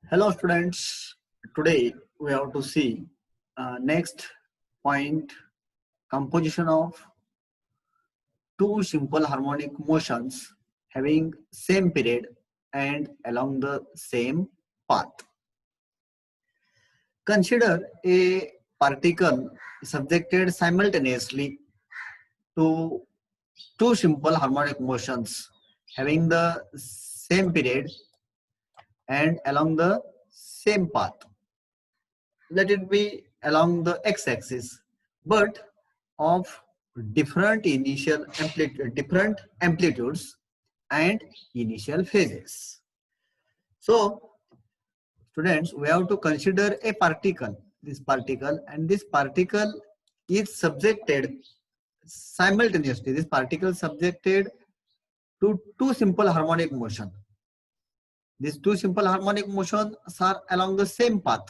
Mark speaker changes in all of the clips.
Speaker 1: Hello students, today we have to see next point, composition of two simple harmonic motions having same period and along the same path. Consider a particle subjected simultaneously to two simple harmonic motions having the same period and along the same path. Let it be along the x-axis, but of different different amplitudes and initial phases. So, students, we have to consider a particle. This particle is subjected simultaneously. This particle subjected to two simple harmonic motion. These two simple harmonic motions are along the same path,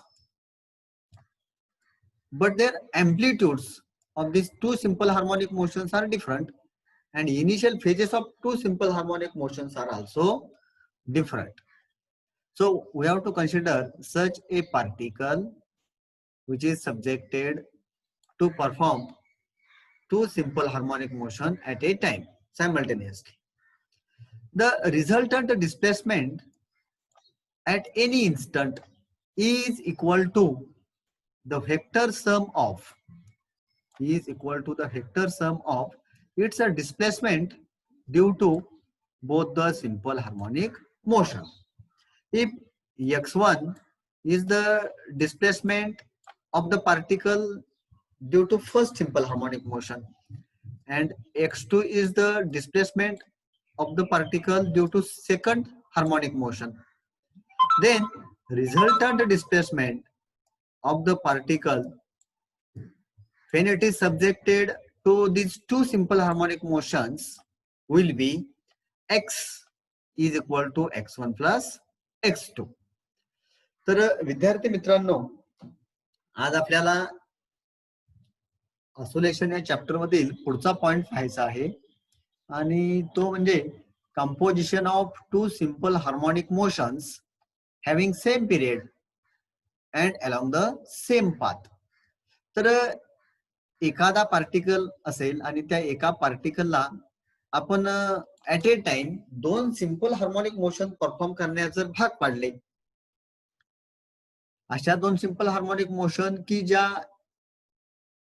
Speaker 1: but their amplitudes of these two simple harmonic motions are different, and initial phases of two simple harmonic motions are also different. So we have to consider such a particle which is subjected to perform two simple harmonic motion at a time simultaneously. The resultant displacement at any instant is equal to the vector sum of its a displacement due to both the simple harmonic motion. If x1 is the displacement of the particle due to first simple harmonic motion and x2 is the displacement of the particle due to second harmonic motion, then resultant displacement of the particle when it is subjected to these two simple harmonic motions will be x is equal to x1 plus x2. तर विद्यार्थी मित्रांनो, आज आपल्याला oscillation या chapter मधील पुढचा point पाहायचा आहे आणि तो म्हणजे composition of two simple harmonic motions having same period and along the same path. तर एखादा पार्टिकल असेल आणि त्या एका पार्टिकलला आपण ऍट ए टाइम दोन सिंपल हार्मोनिक मोशन परफॉर्म करण्यास जर भाग पाडले, अशा दोन सिंपल हार्मोनिक मोशन की ज्या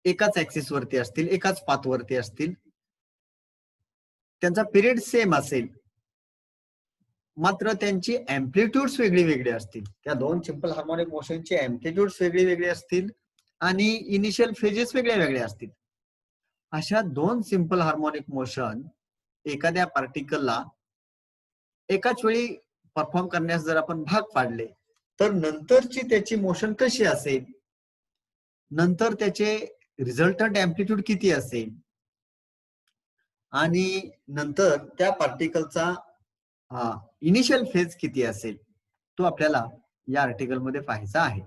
Speaker 1: एकाच ऍक्सिस वरती असतील, एकाच पाथ वरती असतील, त्यांचा पिरियड सेम असेल, मात्र त्यांची अँप्लिट्यूड्स वेगळी वेगळी असतील. त्या दोन सिंपल हार्मोनिक मोशनचे अँप्लिट्यूड्स वेगळी वेगळी असतील आणि इनिशियल फेजेस वेगळ्या वेगळ्या असतील. अशा दोन सिंपल हार्मोनिक मोशन एखाद्या पार्टिकलला एकाच वेळी परफॉर्म करण्यास जर आपण भाग पाडले, तर नंतरची त्याची मोशन कशी असेल, नंतर त्याचे रिझल्टंट अँप्लिट्यूड किती असेल आणि नंतर त्या पार्टिकलचा इनिशियल फेज किती असेल, तो आपल्याला या आर्टिकल मध्ये पाहायचा आहे.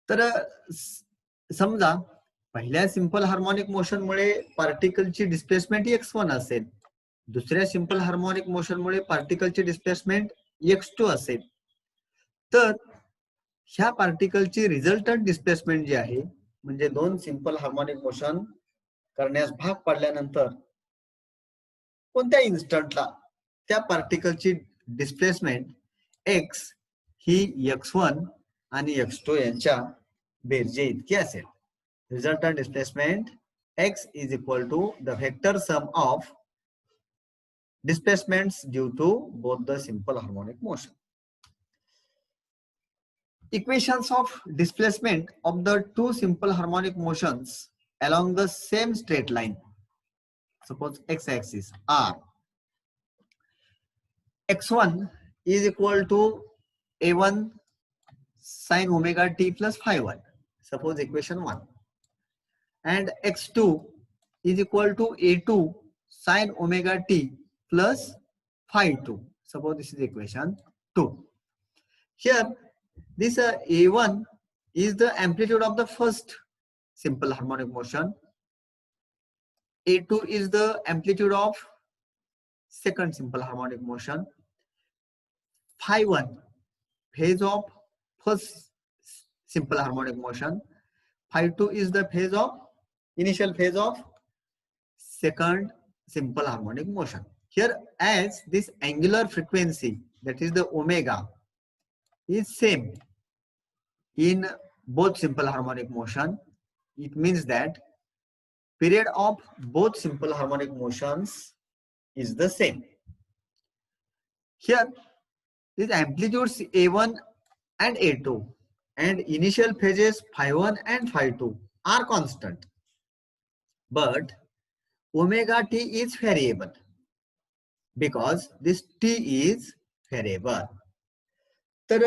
Speaker 1: तर समजा पहिल्या सिंपल हार्मोनिक मोशन मुळे पार्टिकलची डिस्प्लेसमेंट x1 असेल, दुसऱ्या सिंपल हार्मोनिक मोशन मुळे पार्टिकलची डिस्प्लेसमेंट x2 असेल. तर ह्या पार्टिकलची रिझल्टंट डिस्प्लेसमेंट जी आहे, म्हणजे दोन सिंपल हार्मोनिक मोशन करण्यास भाग पाडल्यानंतर कोणत्या इन्स्टंटला त्या पार्टिकलची डिस्प्लेसमेंट x ही x1 आणि x2 यांच्या बेरजे इतकी असेल. Resultant displacement x is equal to the vector sum of displacements due to both the simple harmonic motion. Equations of displacement of the two simple harmonic motions along the same straight line, suppose x-axis, are x1 is equal to a1 sin omega t plus phi 1, suppose equation 1, and x2 is equal to a2 sin omega t plus phi 2, suppose this is equation 2. Here this a1 is the amplitude of the first simple harmonic motion, a2 is the amplitude of second simple harmonic motion, phi 1 phase of first simple harmonic motion. Phi 2 is the phase of initial phase of second simple harmonic motion. Here, as this angular frequency, that is the omega, is same in both simple harmonic motion, it means that period of both simple harmonic motions is the same. Here, these amplitudes A1 and A2 and initial phases phi 1 and phi 2 are constant, but omega t is variable because this t is variable. तर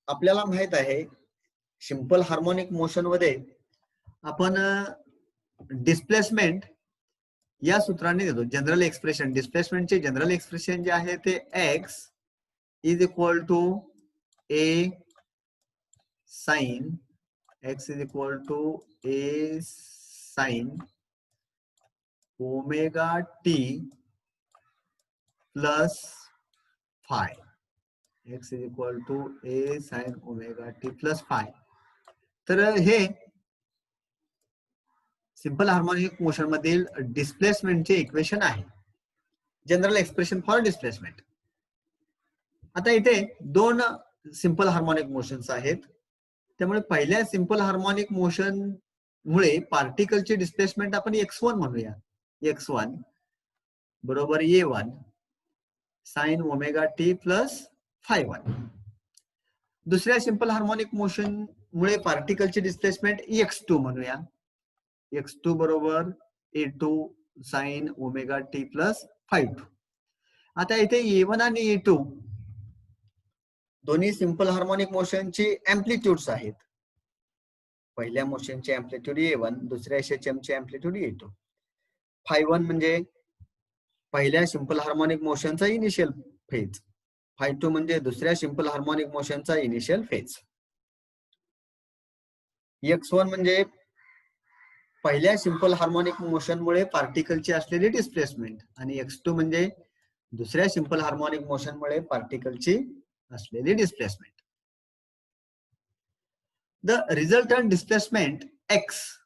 Speaker 1: आपल्याला माहित आहे simple harmonic motion मध्ये आपण displacement या सूत्राने देतो. General expression डिस्प्लेसमेंटचे जनरल एक्सप्रेशन जे आहे ते x is equal to a sin x is equal to a sin omega t plus phi. x is equal to a sin omega t plus phi. तर हे simple harmonic motion मधील डिस्प्लेसमेंटचे equation आहे, general expression for displacement. आता इथे दोन simple harmonic motions आहेत, त्यामुळे पहिल्या सिंपल हार्मोनिक मोशन मुळे पार्टिकलची डिस्प्लेसमेंट आपण x1 म्हणूया. x1 बरोबर a1 sin omega t plus phi 1. दुसऱ्या सिंपल हार्मोनिक मोशन मुळे पार्टिकलची डिस्प्लेसमेंट x2 म्हणूया. x2 बरोबर a2 sin omega t plus phi 2. आता इथे a1 आणि a2 दोन्ही सिंपल हार्मोनिक मोशनची एम्प्लिट्यूड्स आहेत. पहिल्या मोशनचे एम्प्लिट्यूड a1, दुसऱ्या एसएचएमचे एम्प्लिट्यूड a2. phi 1 म्हणजे पहिल्या सिंपल हार्मोनिक मोशनचा इनिशियल फेज, phi 2 म्हणजे दुसऱ्या सिंपल हार्मोनिक मोशनचा इनिशियल फेज. x1 म्हणजे पहिल्या सिंपल हार्मोनिक मोशन मुळे पार्टिकलची असलेली डिस्प्लेसमेंट आणि x2 म्हणजे दुसऱ्या सिंपल हार्मोनिक मोशन मुळे पार्टिकलची असलेली displacement. The resultant displacement x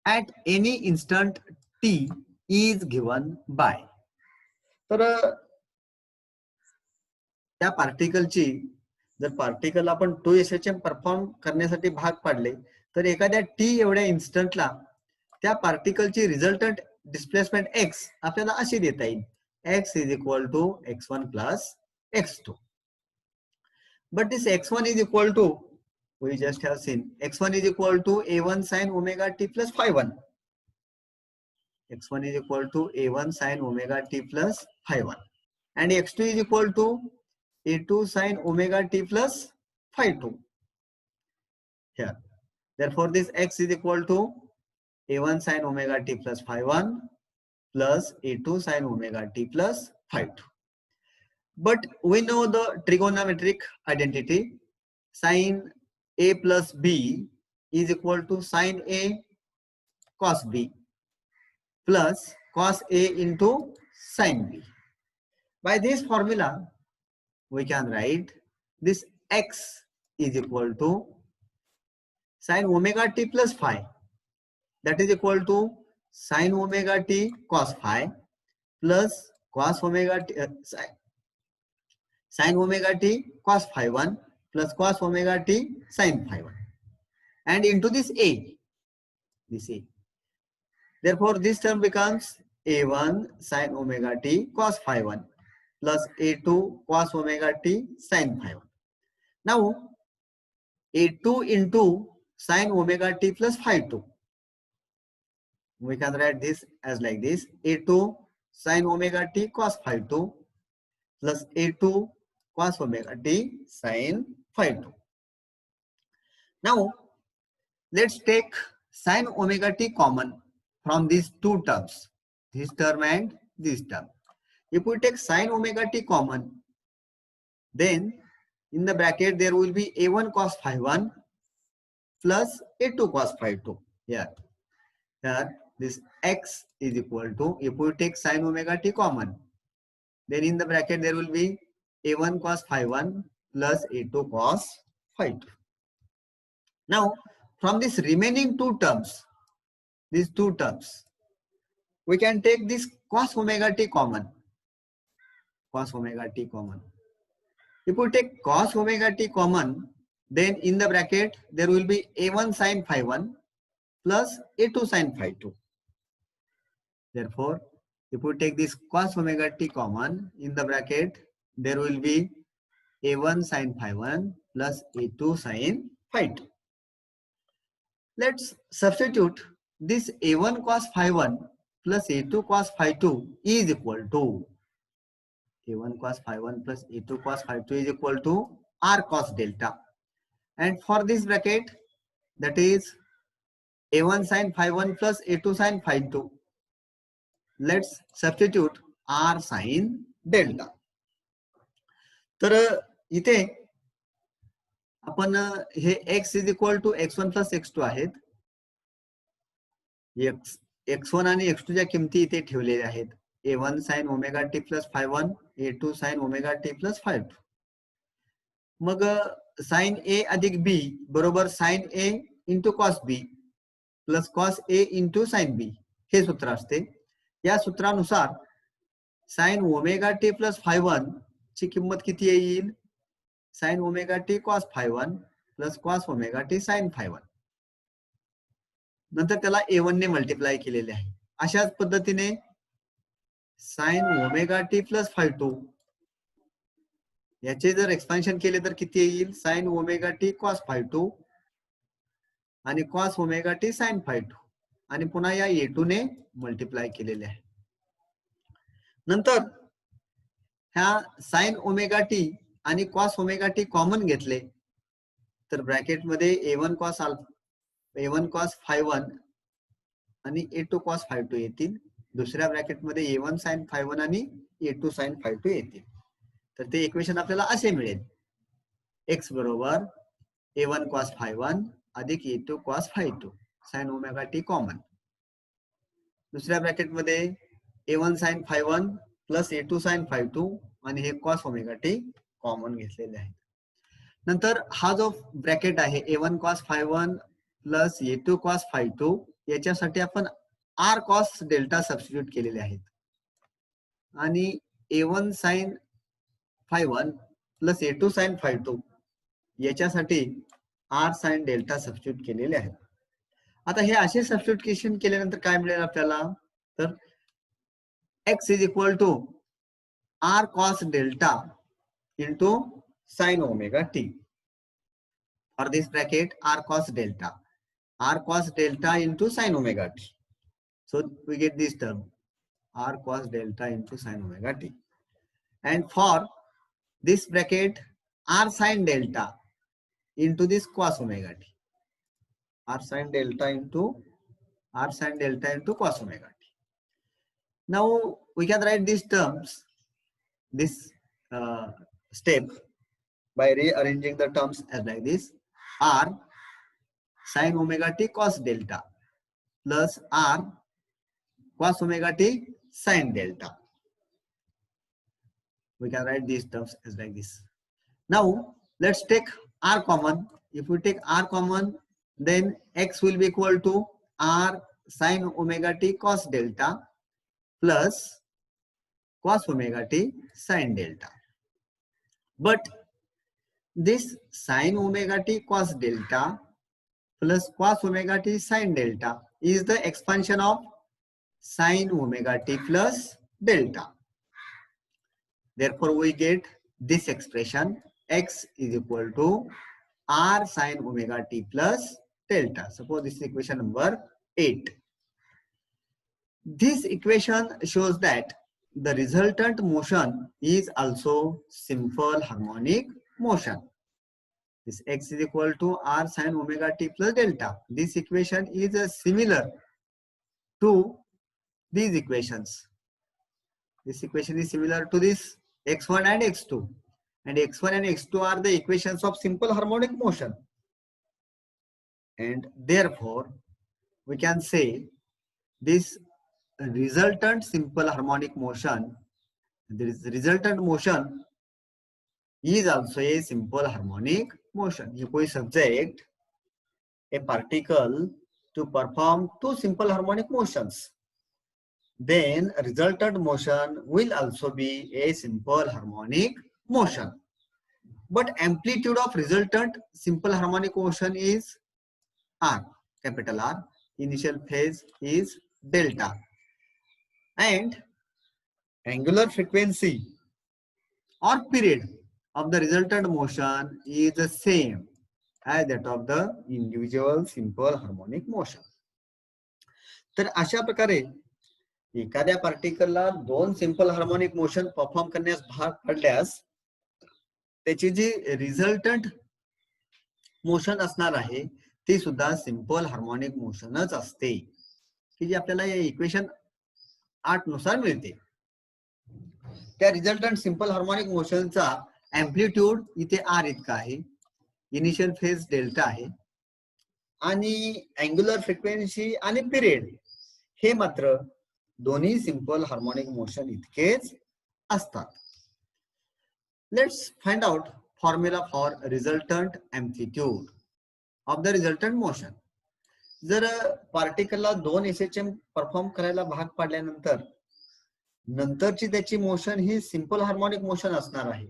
Speaker 1: at any instant t is given by. तर त्या पार्टिकलची जर पार्टिकल आपण 2SHM परफॉर्म करण्यासाठी भाग पाडले तर एखाद्या t एवढ्या इन्स्टंटला त्या पार्टिकलची रिझल्टंट डिस्प्लेसमेंट x आपल्याला अशी देता येईल, x is equal to x1 plus x2. But this x1 is equal to, we just have seen, x1 is equal to a1 sin omega t plus phi 1. x1 is equal to a1 sin omega t plus phi 1. And x2 is equal to a2 sin omega t plus phi 2. Here. Therefore, this x is equal to a1 sin omega t plus phi 1 plus a2 sin omega t plus phi 2. But we know the trigonometric identity. Sin a plus b is equal to sin a cos b plus cos a into sin b. By this formula, we can write this x is equal to sin omega t plus phi, that is equal to sin omega t cos phi plus cos omega t sin omega t cos phi 1 plus cos omega t sin phi 1 and into this a, this a. Therefore, this term becomes a1 sin omega t cos phi 1 plus a2 cos omega t sin phi 1. Now, a2 into sin omega t plus phi 2. We can write this as like this, a2 sin omega t cos phi 2 plus a2 cos omega t sin phi 2. Now, let's take sin omega t common from these two terms, this term and this term. If we take sin omega t common, then in the bracket there will be a1 cos phi 1 plus a2 cos phi 2. Here this x is equal to, if we take sin omega t common, then in the bracket there will be a1 cos phi 1 plus a2 cos phi 2. Now, from this remaining two terms, these two terms, we can take this cos omega t common. Cos omega t common. If we take cos omega t common, then in the bracket there will be a1 sin phi 1 plus a2 sin phi 2. Therefore, if we take this cos omega t common in the bracket, there will be a1 sin phi 1 plus a2 sin phi 2. Let's substitute this a1 cos phi 1 plus a2 cos phi 2 is equal to a1 cos phi 1 plus a2 cos phi 2 is equal to r cos delta. And for this bracket, that is a1 sin phi 1 plus a2 sin phi 2. Let's substitute r sin delta. तर इथे आपण हे x is equal to x1 plus x2 आहेत. x1 आणि x2 च्या किमती इथे ठेवलेल्या आहेत. a1 sin omega t plus phi 1, a2 sin omega t plus phi 2. Mug sin a अधिक b बरोबर sin a into cos b plus cos a into sin b हे सूत्र असते. या सूत्रानुसार sin omega t plus phi 1 ची किंमत किती येईल? sin omega t cos phi 1 plus cos omega t sin phi 1. नंतर त्याला a1 ने मल्टिप्लाय केलेले आहे. अशाच पद्धतीने sin omega t plus phi 2 याचे जर एक्सपान्शन केले तर किती येईल? sin omega t cos phi 2 आणि cos omega t sin phi 2 आणि पुन्हा या a2 ने मल्टिप्लाय केलेले आहे. नंतर ह्या sin ओमेगा t आणि cos ओमेगा t कॉमन घेतले तर ब्रॅकेट मध्ये a1 cos phi 1 आणि a2 cos phi 2 येतील. दुसऱ्या ब्रॅकेट मध्ये a1 sin phi 1 आणि a2 sin phi 2 येतील. तर ते इक्वेशन आपल्याला असे मिळेल. x बरोबर a1 cos phi 1 अधिक a2 cos phi 2 sin omega t common. दुसऱ्या ब्रॅकेट मध्ये a1 sin phi 1 plus a2 sin phi 2 आणि हे cos ओमेगा t कॉमन घेतलेले आहे. नंतर हा जो ब्रॅकेट आहे a1 cos phi 1 plus a2 cos phi 2 याच्यासाठी आपण r cos डेल्टा सबस्टिट्यूट केलेले आहेत आणि a1 sin phi 1 plus a2 sin phi 2 याच्यासाठी r sin डेल्टा सबस्टिट्यूट केलेले आहेत. आता हे असे सबस्टिट्यूशन केल्यानंतर काय मिळेल आपल्याला? तर x is equal to r cos delta into sin omega t. For this bracket, r cos delta into sin omega t. So we get this term r cos delta into sin omega t. And for this bracket, r sin delta into this cos omega t. R sin delta into cos omega t. Now we can write these terms, this step, by rearranging the terms as like this: r sin omega t cos delta plus r cos omega t sin delta. We can write these terms as like this. Now let's take r common. If we take r common, then x will be equal to r sin omega t cos delta plus cos omega t sin delta. But this sin omega t cos delta plus cos omega t sin delta is the expansion of sin omega t plus delta. Therefore, we get this expression x is equal to r sin omega t plus delta. Suppose this is equation number 8. This equation shows that the resultant motion is also simple harmonic motion. This x is equal to r sin omega t plus delta. This equation is similar to these equations. This equation is similar to this x1 and x2. And x1 and x2 are the equations of simple harmonic motion. And therefore, we can say this resultant simple harmonic motion, there is resultant motion is also a simple harmonic motion. ये कोई subject a particle to perform two simple harmonic motions, then resultant motion will also be a simple harmonic motion. But amplitude of resultant simple harmonic motion is R, capital R. Initial phase is delta. And angular frequency or period of the resultant motion is the same as that of the individual simple harmonic motion. तर अशा प्रकारे एखाद्या पार्टिकलला दोन simple harmonic motion perform करण्यास भाग पडल्यास त्याची जी resultant motion असणार आहे ती सुद्धा सिंपल हार्मोनिक मोशनच असते की जी आपल्याला या इक्वेशन 8 नुसार मिळते. त्या रिझल्टंट सिंपल हार्मोनिक मोशनचा अँप्लिट्यूड इथे आर इतका आहे, इनिशियल फेज डेल्टा आहे आणि अँग्युलर फ्रिक्वेन्सी आणि पिरियड हे मात्र दोन्ही सिंपल हार्मोनिक मोशन इतकेच असतात. Let's find out formula for resultant amplitude of the resultant motion. जर पार्टिकलला 2 एसएचएम परफॉर्म करायला भाग पाडल्यानंतर नंतरची त्याची मोशन ही सिंपल हार्मोनिक मोशन असणार आहे.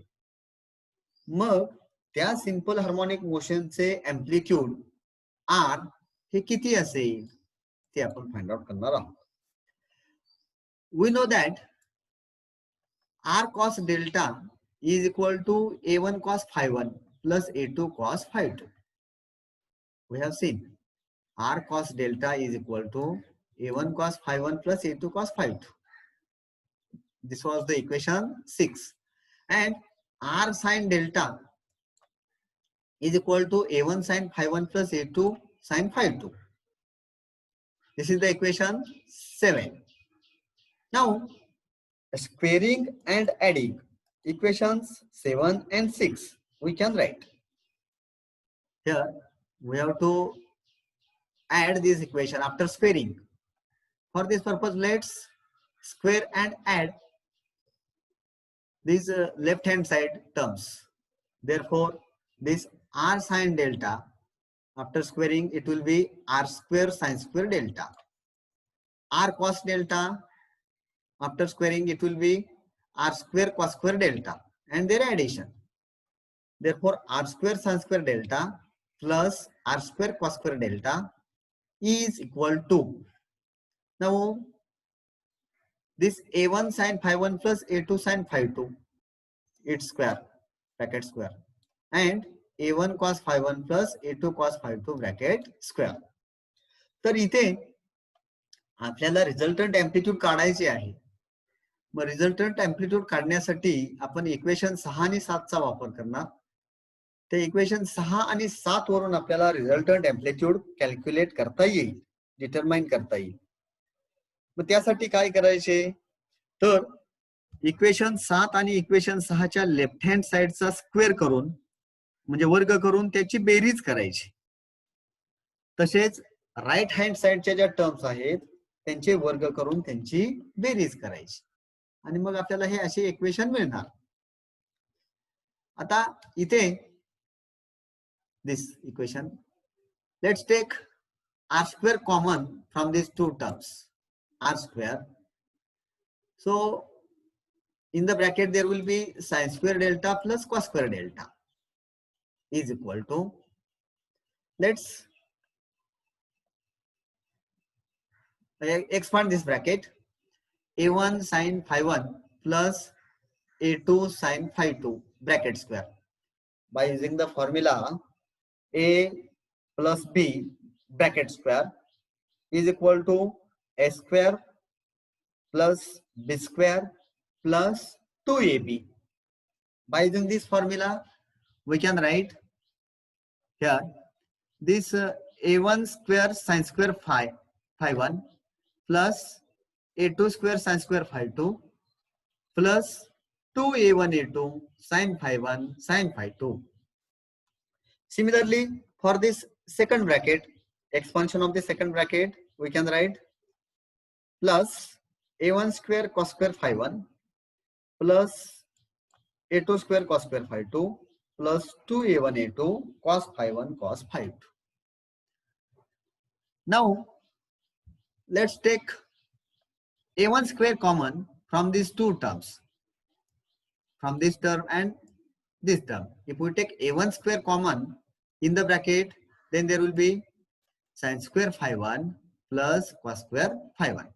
Speaker 1: मग त्या सिंपल हार्मोनिक मोशनचे अँप्लिट्यूड आर हे किती असेल ते आपण फाइंड आउट करणार आहोत. We know that R cos delta is equal to A1 cos phi1 plus A2 cos phi2. We have seen R cos delta is equal to A1 cos phi1 plus A2 cos phi2. This was the equation 6. And R sin delta is equal to A1 sin phi1 plus A2 sin phi2. This is the equation 7. Now, squaring and adding equations 7 and 6 we can write. Here we have to add this equation after squaring. For this purpose, let's square and add these left hand side terms. Therefore, this R sin delta, after squaring it will be R square sin square delta. R cos delta, after squaring it will be R square cos square delta and their addition. Therefore, R square sin square delta plus R square cos square delta is equal to, now this A1 sin phi1 plus A2 sin phi2, its square, bracket square, and A1 cos phi1 plus A2 cos phi2 bracket square. तर इथे आपल्याला resultant amplitude काढायचे आहे. मग resultant amplitude काढण्यासाठी आपण equation 6 आणि 7 चा वापर करणार. त्या इक्वेशन 6 आणि 7 वरून आपल्याला रिझल्टंट अँप्लिट्यूड कॅल्क्युलेट करता येईल, डिटरमाइन करता येईल. मग त्यासाठी काय करायचे, तर इक्वेशन 7 आणि इक्वेशन 6 च्या लेफ्ट हँड साइडचा स्क्वेअर करून म्हणजे वर्ग करून त्याची बेरीज करायची. तसेच राइट हँड साइडच्या ज्या टर्म्स आहेत त्यांचे वर्ग करून त्यांची बेरीज करायची आणि मग आपल्याला हे असे इक्वेशन मिळणार. आता इथे this equation, let's take R square common from these two terms, R square. So in the bracket there will be sin square delta plus cos square delta is equal to, let's expand this bracket, A1 sin phi1 plus A2 sin phi2 bracket square. By using the formula A plus B bracket square is equal to A square plus B square plus 2AB. By using this formula, we can write here this A1 square sin square phi1 plus A2 square sin square phi2 plus 2A1A2 sin phi1 sin phi2. Similarly, for this second bracket, expansion of the second bracket, we can write plus A1 square cos square phi1 plus a2 square cos square phi 2 plus 2a1 a2 cos phi 1 cos phi 2. Now let's take a1 square common from these two terms, from this term and this term. If we take a1 square common in the bracket, then there will be sin square phi 1 plus cos square phi 1.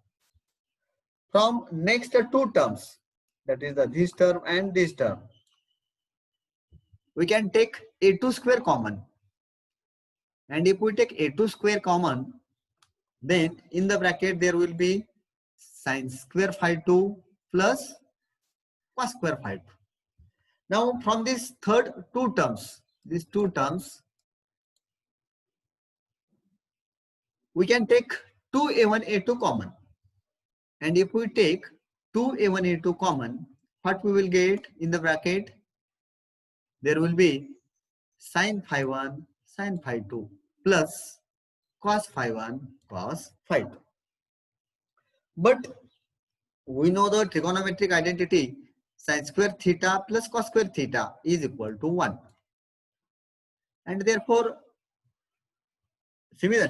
Speaker 1: From next two terms, that is this term and this term, we can take a2 square common. And if we take a2 square common, then in the bracket there will be sin square phi 2 plus cos square phi 2. Now from these these two terms, we can take 2a1 a2 common. And if we take 2a1 a2 common, what we will get in the bracket? There will be sin phi 1 sin phi 2 plus cos phi 1 cos phi 2. But we know the trigonometric identity sin square theta plus cos square theta is equal to 1. And therefore, similar,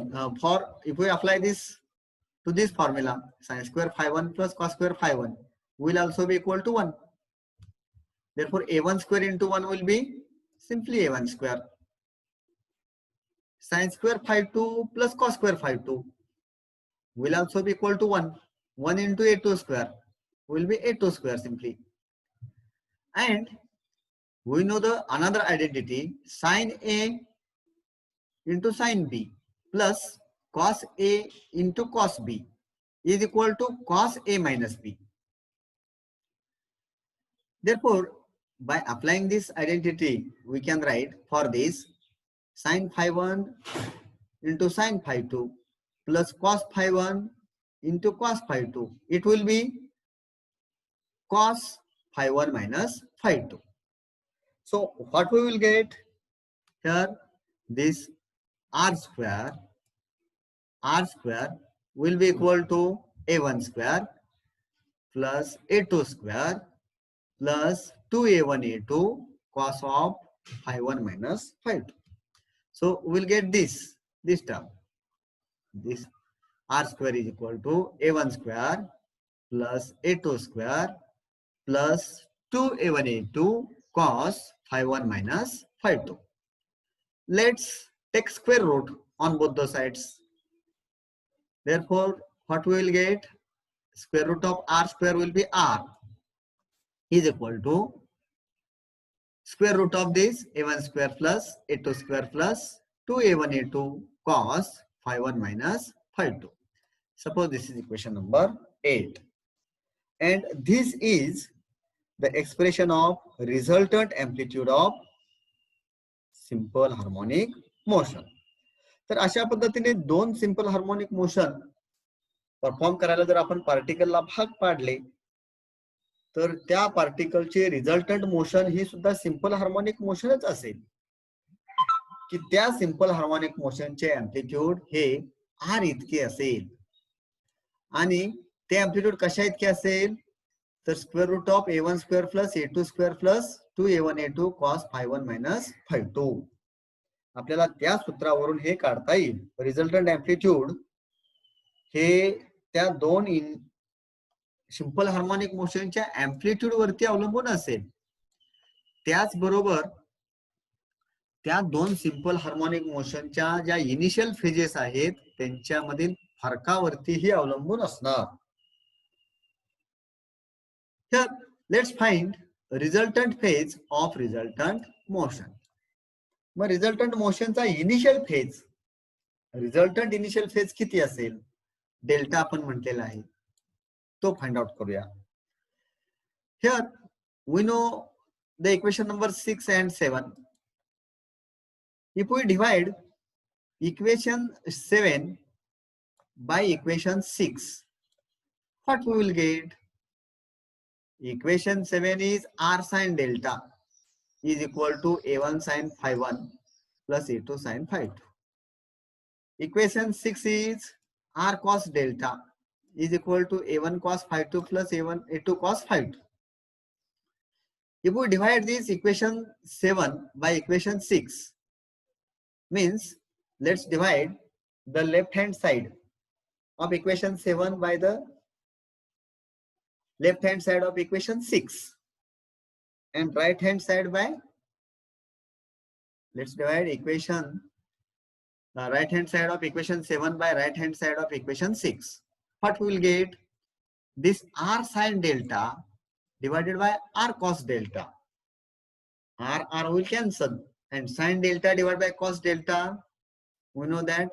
Speaker 1: if we apply this to this formula, sin square phi 1 plus cos square phi 1 will also be equal to 1. Therefore, a1 square into 1 will be simply a1 square. Sin square phi 2 plus cos square phi 2 will also be equal to 1. 1 into a2 square will be a2 square simply. And we know the another identity, sin A into sin B plus cos A into cos B is equal to cos A minus B. Therefore, by applying this identity, we can write for this sin phi 1 into sin phi 2 plus cos phi 1 into cos phi 2. It will be cos phi 1 minus phi 2. So what we will get here, this r square will be equal to a1 square plus a2 square plus 2a1 a2 cos of phi 1 minus phi 2. So we will get this term. This r square is equal to a1 square plus a2 square plus 2a1 a2 cos phi 1 minus phi 2. Let's take square root on both the sides. Therefore, what we will get? Square root of r square will be r is equal to square root of this a1 square plus a2 square plus 2a1 a2 cos phi 1 minus phi 2. Suppose this is equation number 8. And this is the expression of resultant amplitude of simple harmonic motion. तर अशा पद्धतीने दोन simple harmonic motion perform करायला जर आपण पार्टिकलला भाग पाडले, तर त्या पार्टिकलचे रिझल्टंट मोशन ही सुद्धा सिंपल हार्मोनिक मोशनच असेल. की त्या सिंपल हार्मोनिक मोशनचे अँप्लिट्यूड हे आर इतके असेल. आणि ते अँप्लिट्यूड कशा इतके असेल, तर square root of a1 square plus a2 square plus 2a1 a2 cos phi 1 minus phi 2. आपल्याला त्या सूत्रावरून हे काढता येईल. रिझल्टंट अँप्लिट्यूड हे त्या दोन सिंपल हार्मोनिक मोशनच्या अँप्लिट्यूड वरती अवलंबून असेल. त्याचबरोबर त्या दोन सिंपल हार्मोनिक मोशनच्या ज्या इनिशियल फेजेस आहेत त्यांच्यामधील फरकावरतीही अवलंबून असणार. Here, let's find resultant phase of resultant motion. मग रिझल्टंट मोशनचा initial phase, resultant initial phase किती असेल? डेल्टा आपण म्हटलेला आहे, तो फाइंड आउट करूया. Here we know the equation number 6 and 7. If we divide equation 7 by equation 6, what we will get? Equation 7 is r sin delta is equal to a1 sin phi 1 plus a2 sin phi 2. Equation 6 is r cos delta is equal to a1 cos phi 2 plus a2 cos phi 2. If we divide this equation 7 by equation 6, means let's divide the left hand side of equation 7 by the left hand side of equation 6 and right hand side by, let's divide equation right hand side of equation 7 by right hand side of equation 6. What we will get? This r sin delta divided by r cos delta. R will cancel, and sin delta divided by cos delta, we know that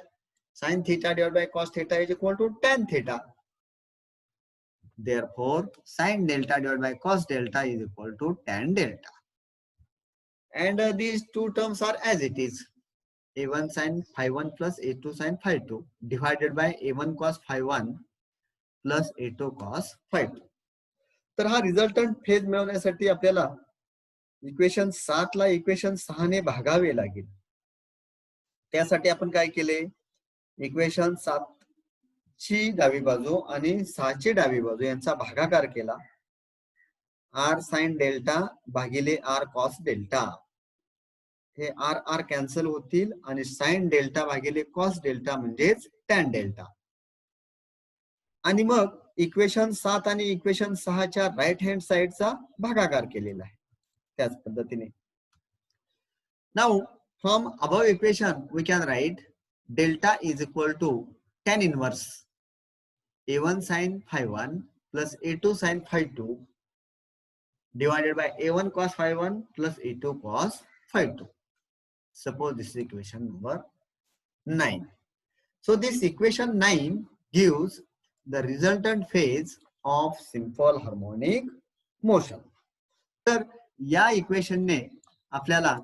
Speaker 1: sin theta divided by cos theta is equal to tan theta. Therefore, sin delta divided by cos delta is equal to tan delta. And these two terms are as it is. A1 sin phi 1 plus A2 sin phi 2 divided by A1 cos phi 1 plus A2 cos phi 2. तर हा resultant phase मिळवण्यासाठी आपल्याला equation 7 ला equation 6 ने भागावे लागेल. त्यासाठी आपण काय केले? इक्वेशन 7 ची डावी बाजू आणि 6 ची डावी बाजू यांचा भागाकार केला. r sin डेल्टा भागिले r cos डेल्टा, हे r कॅन्सल होतील आणि sin डेल्टा भागिले cos डेल्टा म्हणजेच tan डेल्टा. आणि मग इक्वेशन 7 आणि इक्वेशन 6 च्या राइट हँड साइडचा भागाकार केलेला आहे त्याच पद्धतीने. Now from above equation we can write delta is equal to tan inverse A1 sin phi 1 plus A2 sin phi 2 divided by A1 cos phi 1 plus A2 cos phi 2. Suppose this is equation number 9. So this equation 9 gives the resultant phase of simple harmonic motion. तर या equation ने आपल्याला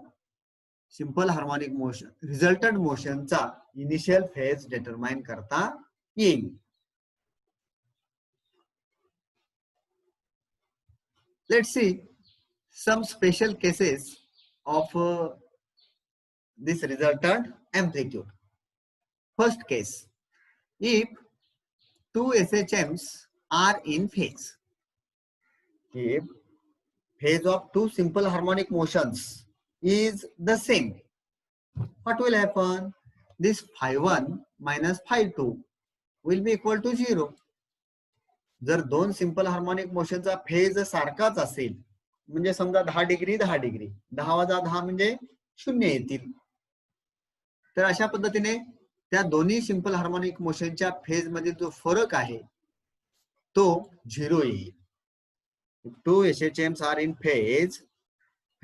Speaker 1: simple harmonic motion resultant मोशनचा initial phase determine करता येईल. Let's see some special cases of this resultant amplitude. First case, if two SHMs are in phase, if phase of two simple harmonic motions is the same, what will happen? This phi 1 minus phi 2 will be equal to 0. जर दोन simple harmonic मोशनचा phase सारखाच असेल, म्हणजे समजा 10 degree 10 degree, 10 वजा 10 म्हणजे 0 येतील. तर अशा पद्धतीने त्या दोन्ही सिंपल हार्मोनिक मोशनच्या फेज मध्ये जो फरक आहे तो 0 येईल. Two SHMs are in phase,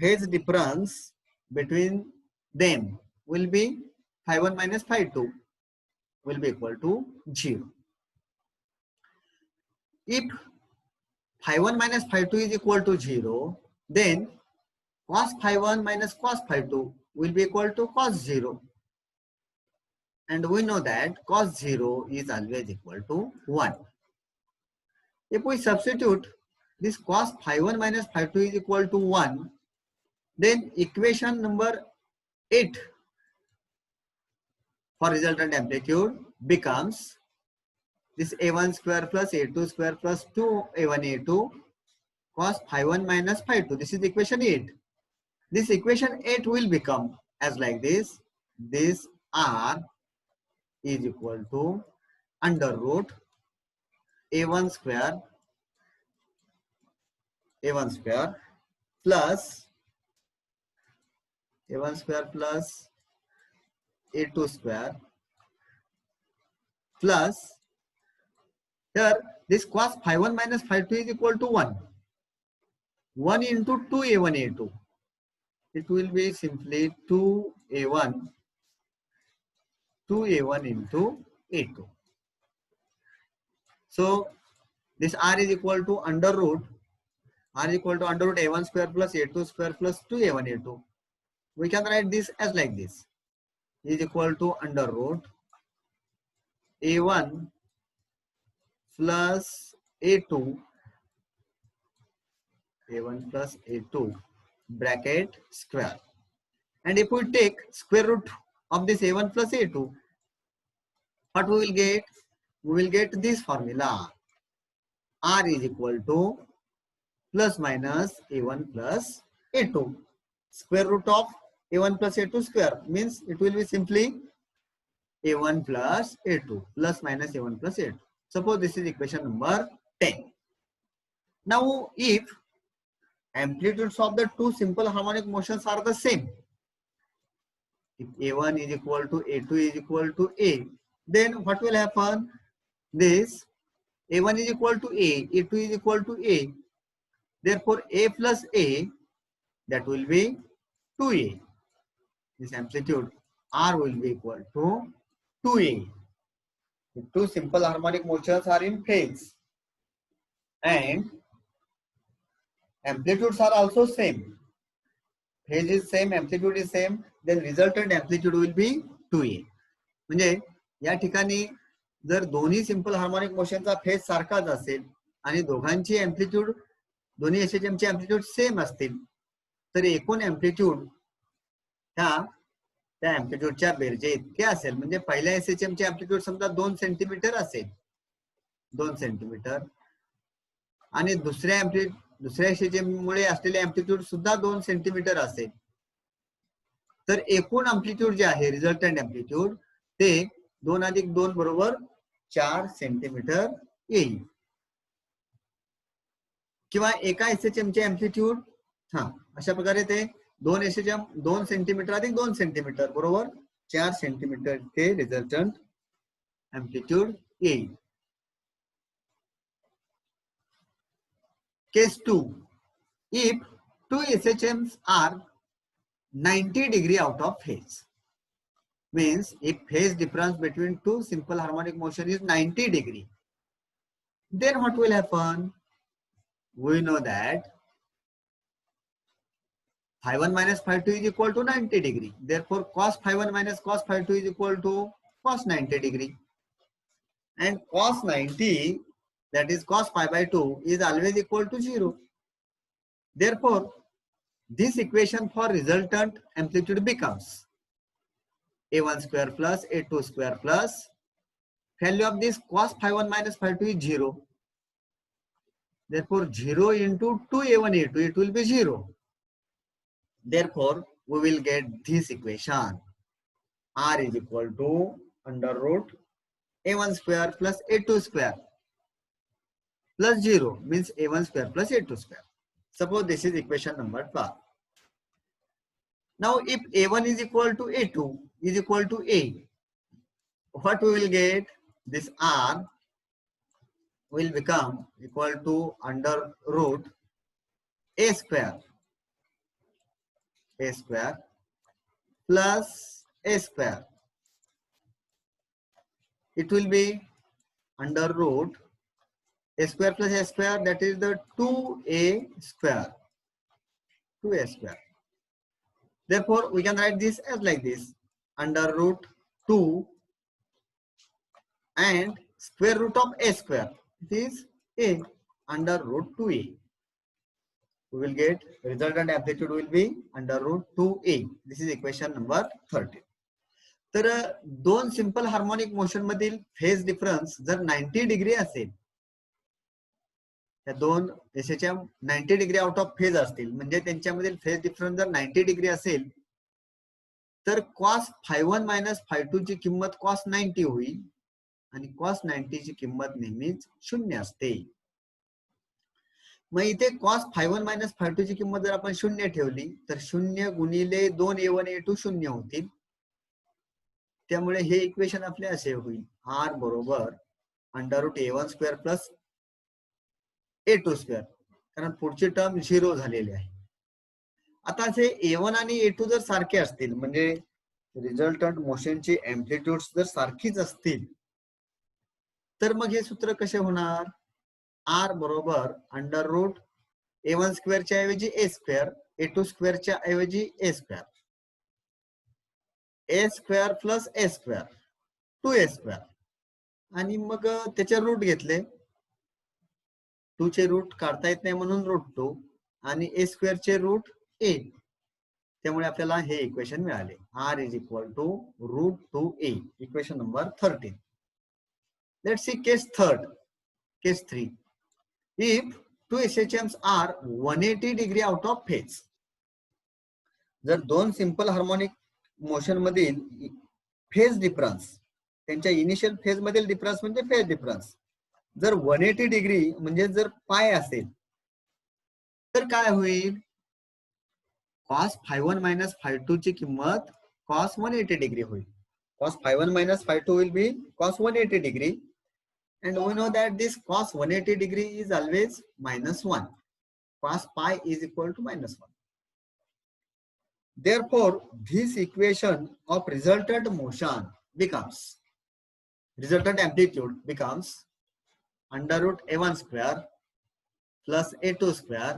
Speaker 1: phase difference between them will be phi 1 minus phi 2 will be equal to 0. If phi 1 minus phi 2 is equal to 0, then cos phi 1 minus cos phi 2 will be equal to cos 0. And we know that cos 0 is always equal to 1. If we substitute this cos phi 1 minus phi 2 is equal to 1, then equation number 8 for resultant amplitude becomes this A1 square plus A2 square plus 2A1 A2 cos phi 1 minus phi 2. This is equation 8. This equation 8 will become as like this. This R is equal to under root A1 square plus A1 square plus A2 square plus here this cos phi 1 minus phi 2 is equal to 1. 1 into 2A1 A2. It will be simply 2A1 into A2. So this R is equal to under root A1 square plus A2 square plus 2A1 A2. We can write this as like this. Is equal to under root A1 plus A2 bracket square. And if we take square root of this A1 plus A2, what we will get? We will get this formula. R is equal to plus minus a1 plus a2. Square root of a1 plus a2 square means it will be simply a1 plus a2 plus minus a1 plus a2. Suppose this is equation number 10. Now if amplitudes of the two simple harmonic motions are the same, if a1 is equal to a2 is equal to a, then what will happen? This a1 is equal to a, a2 is equal to a. Therefore, a plus a, that will be 2a. This amplitude R will be equal to 2a. The two simple harmonic motions are in phase and amplitudes are also same. Phase is same, amplitude is same, then resultant amplitude will be 2a. म्हणजे या ठिकाणी जर दोन्ही simple harmonic मोशनचा phase सारखाच असेल आणि दोघांची amplitude दोन्ही एसएचएम चे एम्प्लिट्यूड सेम असतील तर एकूण एम्प्लिट्यूड त्या एम्प्लिट्यूडच्या बेरजे इतके असेल. म्हणजे पहिल्या एसएचएम चे एम्प्लिट्यूड समजा 2 सेंटीमीटर असेल, 2 सेंटीमीटर, आणि दुसऱ्या एसएचएम मुळे असलेले एम्प्लिट्यूड सुद्धा 2 सेंटीमीटर असेल, तर एकूण एम्प्लिट्यूड जे आहे रिझल्टंट एम्प्लिट्यूड ते 2 अधिक 2 बरोबर 4 सेंटीमीटर येईल. किंवा एका एसएचएम चे एम्प्लिट्यूड अशा प्रकारे ते 2 एसएचएम 2 सेंटीमीटर अधिक 2 सेंटीमीटर बरोबर 4 सेंटीमीटर ते रिझल्टंट एम्प्लिट्यूड येईल. Case 2. If two SHMs are 90 degree out of phase, means if phase difference between two simple harmonic motion is 90 degree, then what will happen? We know that phi 1 minus phi 2 is equal to 90 degree. Therefore, cos phi 1 minus cos phi 2 is equal to cos 90 degree. And cos 90, that is cos pi by 2, is always equal to 0. Therefore, this equation for resultant amplitude becomes a1 square plus a2 square plus value of this cos phi 1 minus phi 2 is 0. Therefore, 0 into 2a1 a2, it will be 0. Therefore, we will get this equation. R is equal to under root a1 square plus a2 square plus 0 means a1 square plus a2 square. Suppose this is equation number 12. Now, if a1 is equal to a2 is equal to a, what we will get? This R will become equal to under root a square plus a square. It will be under root a square plus a square, that is the 2a square. 2a square. Therefore, we can write this as like this, under root 2 and square root of a square. It is a under root 2a. We will get resultant amplitude will be under root 2a. This is equation number 13. तर दोन simple harmonic motion मधील phase difference जर 90 degree असेल, त्या दोन SHM 90 degree out of phase असतील, म्हणजे त्यांच्यामधील phase difference जर 90 डिग्री असेल तर cos phi 1 minus phi 2 ची किंमत cos 90 होईल आणि cos 90 ची किंमत नेहमीच 0 असते. मग इथे cos phi 1 minus phi 2 ची किंमत जर आपण 0 ठेवली तर 0 गुणिले 2a1 a2 0 होतील. त्यामुळे हे इक्वेशन आपले असे होईल, R बरोबर under root a1 square plus a2 square, कारण पुढची टर्म 0 झालेली आहे. आता असे a1 आणि a2 जर सारखे असतील, म्हणजे रिझल्टंट मोशनची एम्प्लिट्यूड्स जर सारखीच असतील, तर मग हे सूत्र कसे होणार? R बरोबर अंडर रूट a1 स्क्वेअरच्या ऐवजी a स्क्वेअर, a2 स्क्वेअरच्या ऐवजी a square, a square plus a square 2a square, आणि मग त्याचे रूट घेतले, 2 चे रूट काढता येत नाही म्हणून रूट 2 आणि a स्क्वेअर चे रूट a. त्यामुळे आपल्याला हे इक्वेशन मिळाले. R is equal to root 2a. Equation number 13. Let's see case 3. If two SHMs are 180 degree out of phase. जर दोन सिंपल हार्मोनिक मोशन मधील फेज डिफरन्स, त्यांच्या इनिशियल फेज मधील डिफरन्स म्हणजे फेज डिफरन्स जर 180 डिग्री म्हणजे जर पाय असेल तर काय होईल, cos phi1 minus phi2 ची किंमत cos 180 डिग्री होईल. Cos phi1 minus phi2 will be cos 180 degree, and we know that this cos 180 degree is always -1. Cos pi is equal to -1. Therefore, this equation of resultant motion becomes, resultant amplitude becomes under root a1 square plus a2 square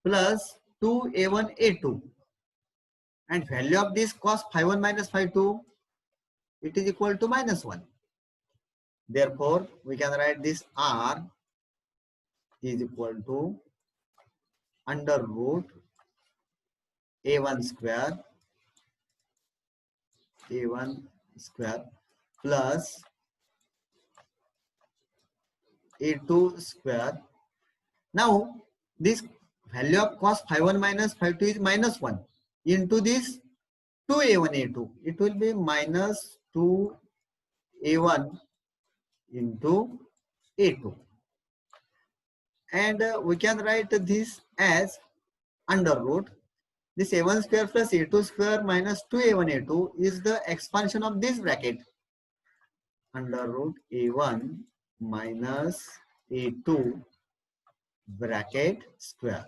Speaker 1: plus 2a1 a2, and value of this cos phi1 minus phi2, it is equal to -1. Therefore, we can write this r is equal to under root a1 square plus a2 square. Now this value of cos phi1 minus phi2 is -1 into this 2a1 a2. It will be minus 2a1 into a2, and we can write this as under root this a1 square plus a2 square minus 2a1 a2 is the expansion of this bracket, under root a1 minus a2 bracket square.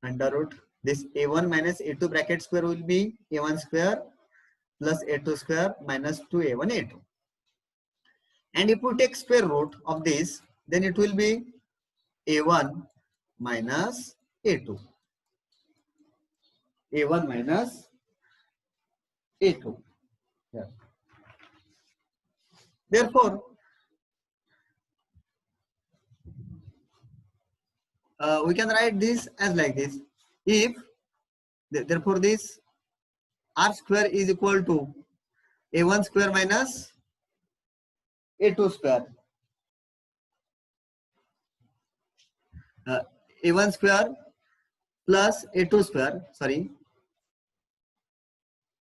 Speaker 1: Under root this a1 minus a2 bracket square will be a1 square plus a2 square minus 2a1 a2. And if we take square root of this, then it will be a1 minus a2. a1 minus a2. Yeah. Therefore, we can write this as like this. If therefore this r square is equal to a1 square minus a2 square. A1 square plus a2 square, sorry,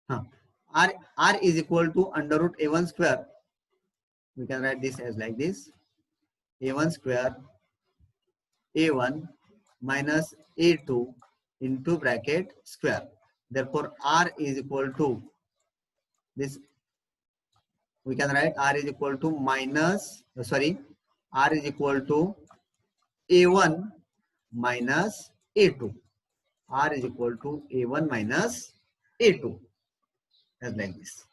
Speaker 1: r is equal to under root a1 square. We can write this as like this, a1 square a1 minus a2 into bracket square. Therefore r is equal to this, we can write r is equal to r is equal to a1 minus a2. R is equal to a1 minus a2, as like this.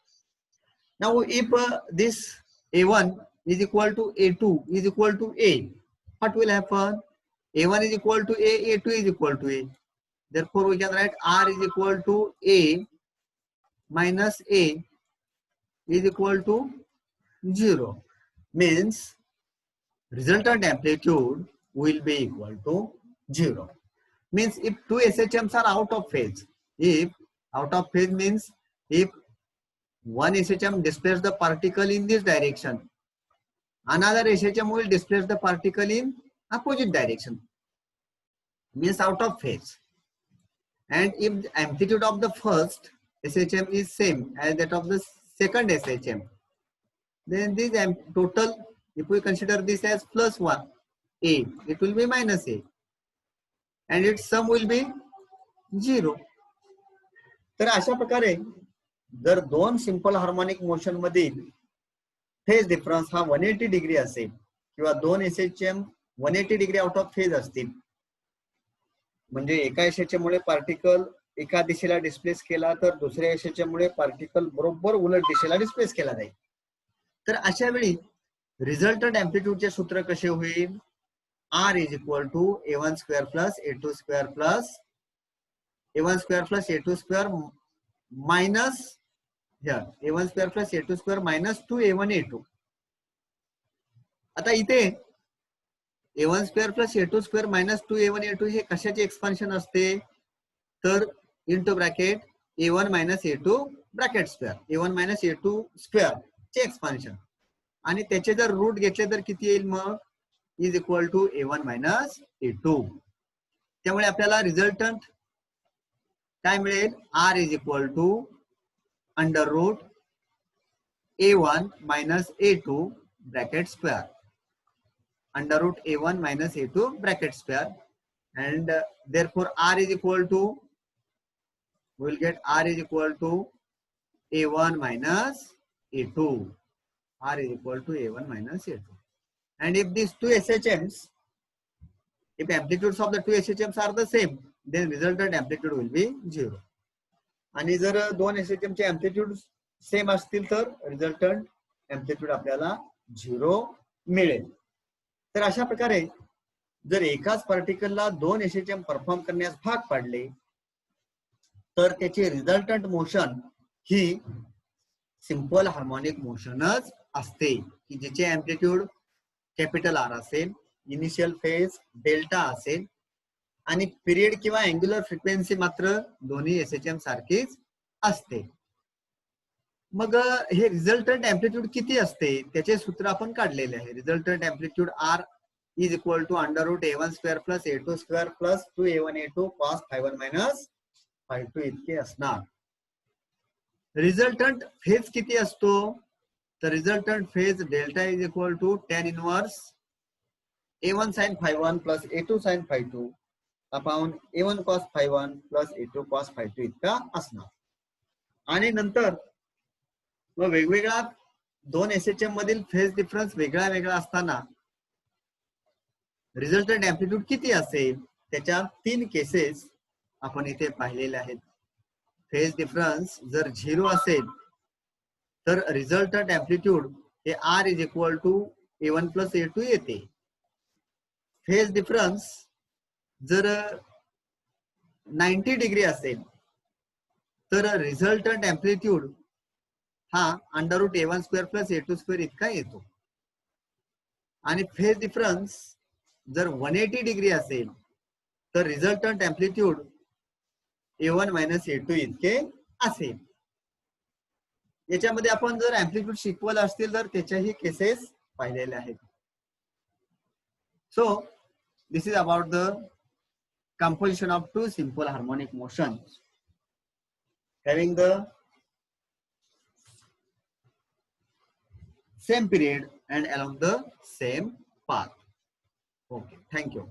Speaker 1: Now if this a1 is equal to a2 is equal to a, what will happen? a1 is equal to a, a2 is equal to a. Therefore we can write r is equal to a minus a is equal to 0. Means resultant amplitude will be equal to 0. Means if two SHMs are out of phase, if out of phase means if one SHM displaces the particle in this direction, another SHM will displace the particle in opposite direction, means out of phase. And if the amplitude of the first SHM is same as that of the second SHM, then this total, if we consider this as +1 a, it will be minus a, and its sum will be 0. तर अशा प्रकारे जर दोन simple harmonic motion मधील phase difference हा 180 degree असेल किंवा दोन SHM 180 degree out of phase असतील, म्हणजे एका SHM मुळे पार्टिकल एका दिशेला डिस्प्लेस केला तर दुसऱ्या SHM मुळे पार्टिकल बरोबर उलट दिशेला डिस्प्लेस केला जाईल. तर अशा वेळी रिझल्टंट अँप्लिट्यूडचे सूत्र कसे होईल? r is equal to a1 square plus a2 square plus a1 square plus a2 square minus here a1 square plus a2 square minus 2a1 a2. आता इथे a1 square plus a2 square minus 2a1 a2 हे कशाचे expansion असते? तर into bracket a1 minus a2 bracket square, a1 minus a2 square चे expansion, आणि त्याचे जर root घेतले तर किती येईल? मग is equal to A1 minus A2. त्यामुळे आपल्याला रिझल्टंट काय मिळेल, R is equal to under root A1 minus A2 bracket square, under root A1 minus A2 bracket square, and therefore R is equal to, we will get R is equal to A1 minus A2. R is equal to A1 minus A2. And if these two SHMs, if amplitudes of the two SHMs are the same, then resultant amplitude will be 0. आणि जर दोन SHM चे amplitude same असतील तर resultant amplitude आपल्याला 0 मिळेल. तर अशा प्रकारे जर एकाच पार्टिकलला दोन SHM परफॉर्म करण्यास भाग पाडले तर त्याची रिझल्टंट मोशन ही सिंपल हार्मोनिक मोशनच असते, की जिचे एम्प्लिट्यूड कॅपिटल R असेल, इनिशियल फेज डेल्टा असेल आणि पिरियड किंवा अँग्युलर फ्रिक्वेन्सी मात्र दोन्ही SHM सारखीच असते. मग हे रिझल्टंट एम्प्लिट्यूड किती असते त्याचे सूत्र आपण काढलेले आहे. Resultant amplitude R is equal to under root A1 square plus A2 square plus 2A1 A2 cos phi1 minus phi2 इतके असणार. रिझल्टंट फेज किती असतो, तर resultant phase delta is equal to tan inverse A1 sin phi1 plus A2 sin phi2 upon A1 cos phi1 plus A2 cos phi2 इतका असणार. आणि नंतर मग वेगवेगळ्या दोन SHM मधील फेज डिफरन्स वेगळा वेगळा असताना रिझल्टंट एम्प्लिट्यूड किती असेल त्याच्या 3 केसेस आपण इथे पाहिलेले आहेत. फेज डिफरन्स जर 0 असेल तर रिझल्टंट एम्प्लिट्यूड हे R is equal to A1 plus A2 येते. फेज डिफरन्स जर 90 डिग्री असेल तर रिझल्टंट एम्प्लिट्यूड हा under root A1 square plus A2 square इतका येतो. आणि फेज डिफरन्स जर 180 डिग्री असेल तर resultant amplitude A1 minus A2 इतके असेल. याच्यामध्ये आपण जर एम्प्लिट्यूड शिकवल असतील तर त्याच्याही केसेस पाहिलेले आहेत. So this is about the composition of two simple harmonic motions having the same period and along the same path. Okay, thank you.